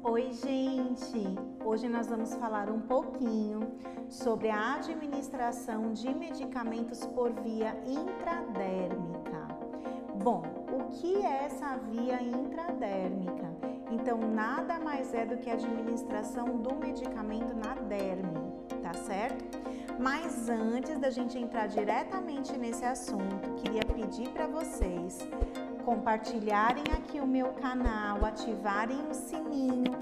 Oi, gente! Hoje nós vamos falar um pouquinho sobre a administração de medicamentos por via intradérmica. Bom, o que é essa via intradérmica? Então, nada mais é do que a administração do medicamento na derme, tá certo? Mas antes da gente entrar diretamente nesse assunto, queria pedir para vocês compartilharem aqui o meu canal, ativarem o sininho,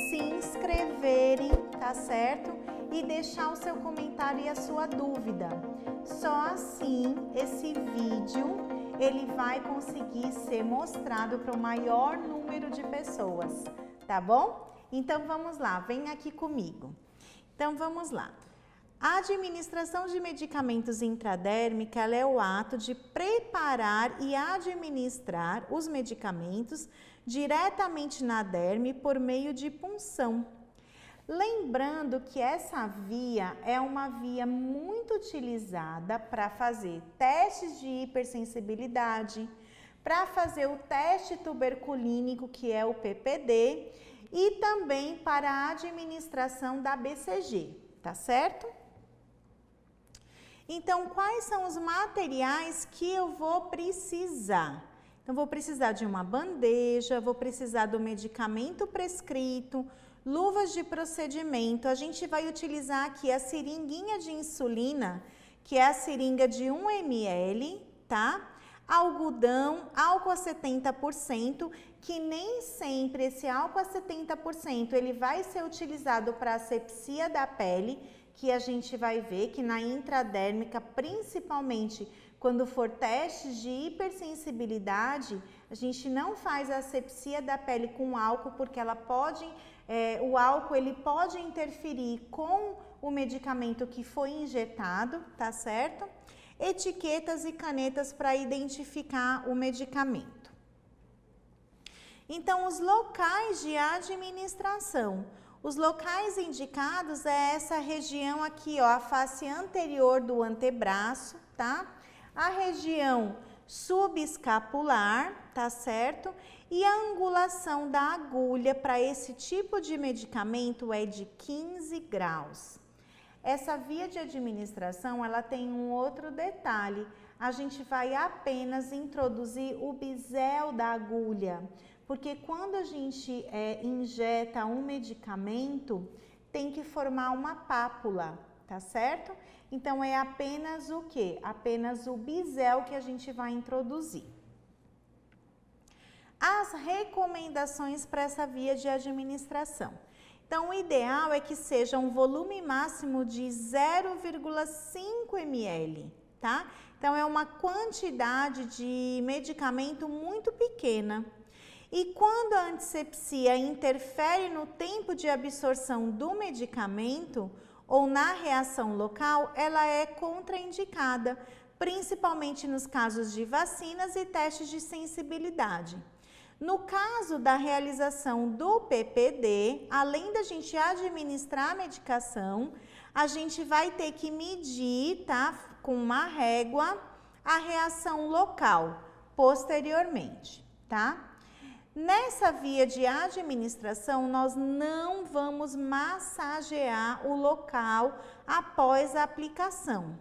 se inscreverem, tá certo? E deixar o seu comentário e a sua dúvida. Só assim esse vídeo ele vai conseguir ser mostrado para o maior número de pessoas, tá bom? Então vamos lá, vem aqui comigo. Então vamos lá. A administração de medicamentos intradérmica ela é o ato de preparar e administrar os medicamentos diretamente na derme por meio de punção. Lembrando que essa via é uma via muito utilizada para fazer testes de hipersensibilidade, para fazer o teste tuberculínico, que é o PPD, e também para a administração da BCG, tá certo? Então, quais são os materiais que eu vou precisar? Então, vou precisar de uma bandeja, vou precisar do medicamento prescrito, luvas de procedimento. A gente vai utilizar aqui a seringuinha de insulina, que é a seringa de 1 ml, tá? Algodão, álcool a 70%, que nem sempre esse álcool a 70% ele vai ser utilizado para asepsia da pele, que a gente vai ver que na intradérmica, principalmente quando for testes de hipersensibilidade, a gente não faz a asepsia da pele com álcool, porque ela pode, o álcool ele pode interferir com o medicamento que foi injetado, tá certo? Etiquetas e canetas para identificar o medicamento. Então, os locais de administração. Os locais indicados é essa região aqui, ó, a face anterior do antebraço, tá? A região subescapular, tá certo? E a angulação da agulha para esse tipo de medicamento é de 15 graus. Essa via de administração, ela tem um outro detalhe. A gente vai apenas introduzir o bisel da agulha, porque quando a gente injeta um medicamento, tem que formar uma pápula, tá certo? Então, é apenas o quê? Apenas o bisel que a gente vai introduzir. As recomendações para essa via de administração. Então, o ideal é que seja um volume máximo de 0,5 ml, tá? Então, é uma quantidade de medicamento muito pequena. E quando a antisepsia interfere no tempo de absorção do medicamento ou na reação local, ela é contraindicada, principalmente nos casos de vacinas e testes de sensibilidade. No caso da realização do PPD, além da gente administrar a medicação, a gente vai ter que medir, tá, com uma régua, a reação local posteriormente, tá? Nessa via de administração, nós não vamos massagear o local após a aplicação.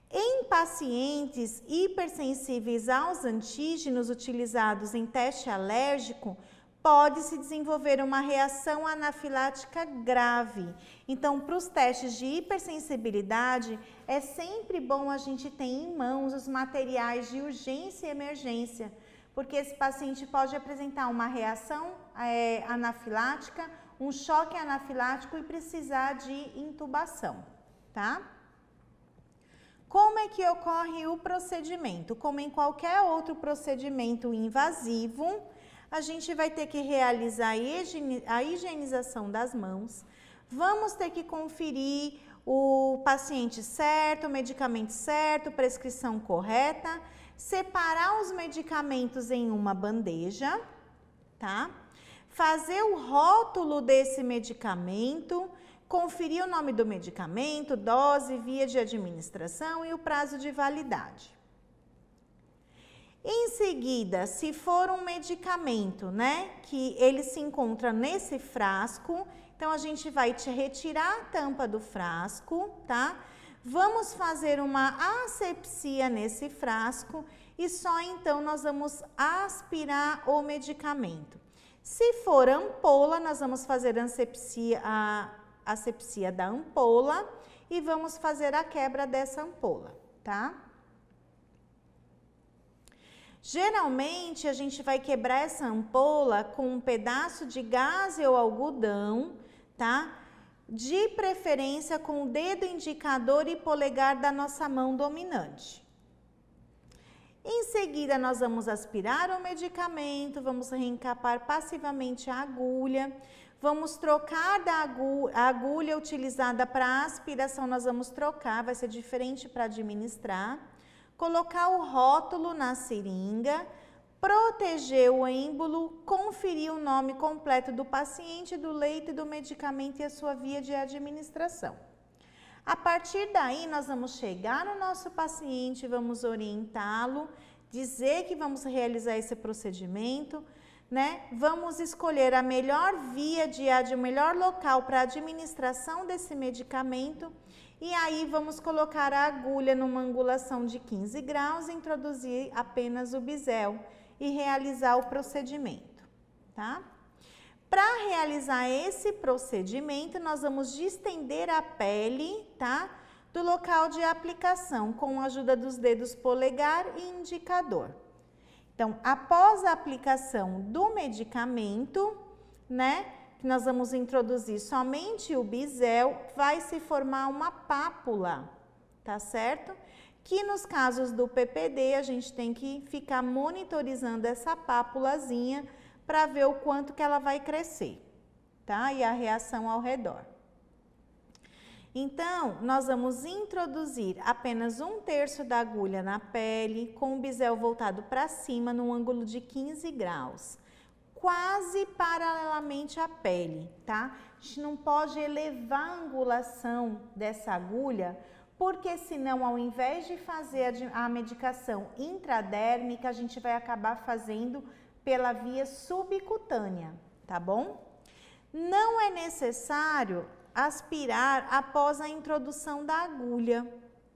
Em pacientes hipersensíveis aos antígenos utilizados em teste alérgico, pode-se desenvolver uma reação anafilática grave. Então, para os testes de hipersensibilidade, é sempre bom a gente ter em mãos os materiais de urgência e emergência, porque esse paciente pode apresentar uma reação anafilática, um choque anafilático e precisar de intubação, tá? Como é que ocorre o procedimento? Como em qualquer outro procedimento invasivo, a gente vai ter que realizar a higienização das mãos, vamos ter que conferir o paciente certo, o medicamento certo, prescrição correta, separar os medicamentos em uma bandeja, tá? Fazer o rótulo desse medicamento, conferir o nome do medicamento, dose, via de administração e o prazo de validade. Em seguida, se for um medicamento, né, que ele se encontra nesse frasco, então a gente vai retirar a tampa do frasco, tá? Vamos fazer uma asepsia nesse frasco e só então nós vamos aspirar o medicamento. Se for ampola, nós vamos fazer a asepsia da ampola e vamos fazer a quebra dessa ampola, tá? Geralmente, a gente vai quebrar essa ampola com um pedaço de gaze ou algodão, tá? De preferência com o dedo indicador e polegar da nossa mão dominante. Em seguida, nós vamos aspirar o medicamento, vamos reencapar passivamente a agulha, vamos trocar a agulha utilizada para aspiração, nós vamos trocar, vai ser diferente para administrar. Colocar o rótulo na seringa, proteger o êmbolo, conferir o nome completo do paciente, do leito e do medicamento e a sua via de administração. A partir daí, nós vamos chegar no nosso paciente, vamos orientá-lo, dizer que vamos realizar esse procedimento, né? Vamos escolher a melhor via o melhor local para a administração desse medicamento. E aí, vamos colocar a agulha numa angulação de 15 graus, introduzir apenas o bisel e realizar o procedimento, tá? Para realizar esse procedimento, nós vamos distender a pele, tá? Do local de aplicação, com a ajuda dos dedos polegar e indicador. Então, após a aplicação do medicamento, né? Nós vamos introduzir somente o bisel, vai se formar uma pápula, tá certo? Que nos casos do PPD, a gente tem que ficar monitorizando essa pápulazinha para ver o quanto que ela vai crescer, tá? E a reação ao redor. Então, nós vamos introduzir apenas 1/3 da agulha na pele, com o bisel voltado para cima, num ângulo de 15 graus. Quase paralelamente à pele, tá? A gente não pode elevar a angulação dessa agulha, porque senão, ao invés de fazer a medicação intradérmica, a gente vai acabar fazendo pela via subcutânea, tá bom? Não é necessário aspirar após a introdução da agulha,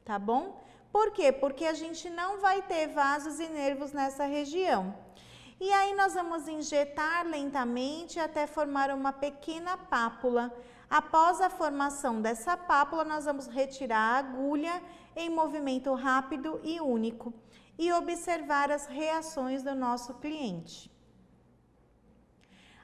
tá bom? Por quê? Porque a gente não vai ter vasos e nervos nessa região. E aí nós vamos injetar lentamente até formar uma pequena pápula. Após a formação dessa pápula, nós vamos retirar a agulha em movimento rápido e único e observar as reações do nosso cliente.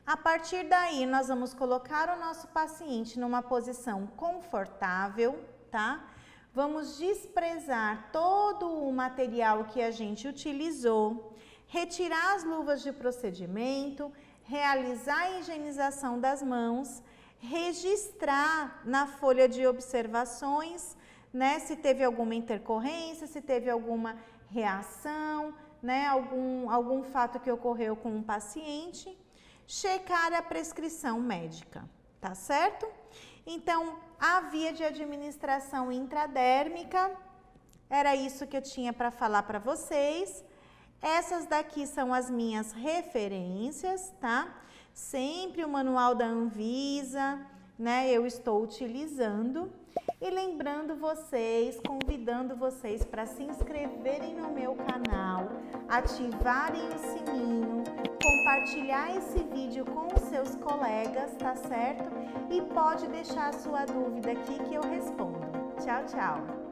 A partir daí, nós vamos colocar o nosso paciente numa posição confortável, tá? Vamos desprezar todo o material que a gente utilizou, retirar as luvas de procedimento, realizar a higienização das mãos, registrar na folha de observações, né, se teve alguma intercorrência, se teve alguma reação, né, algum fato que ocorreu com o paciente, checar a prescrição médica, tá certo? Então, a via de administração intradérmica, era isso que eu tinha para falar para vocês. Essas daqui são as minhas referências, tá? Sempre o manual da Anvisa, né? Eu estou utilizando. E lembrando vocês, convidando vocês para se inscreverem no meu canal, ativarem o sininho, compartilhar esse vídeo com os seus colegas, tá certo? E pode deixar a sua dúvida aqui que eu respondo. Tchau, tchau!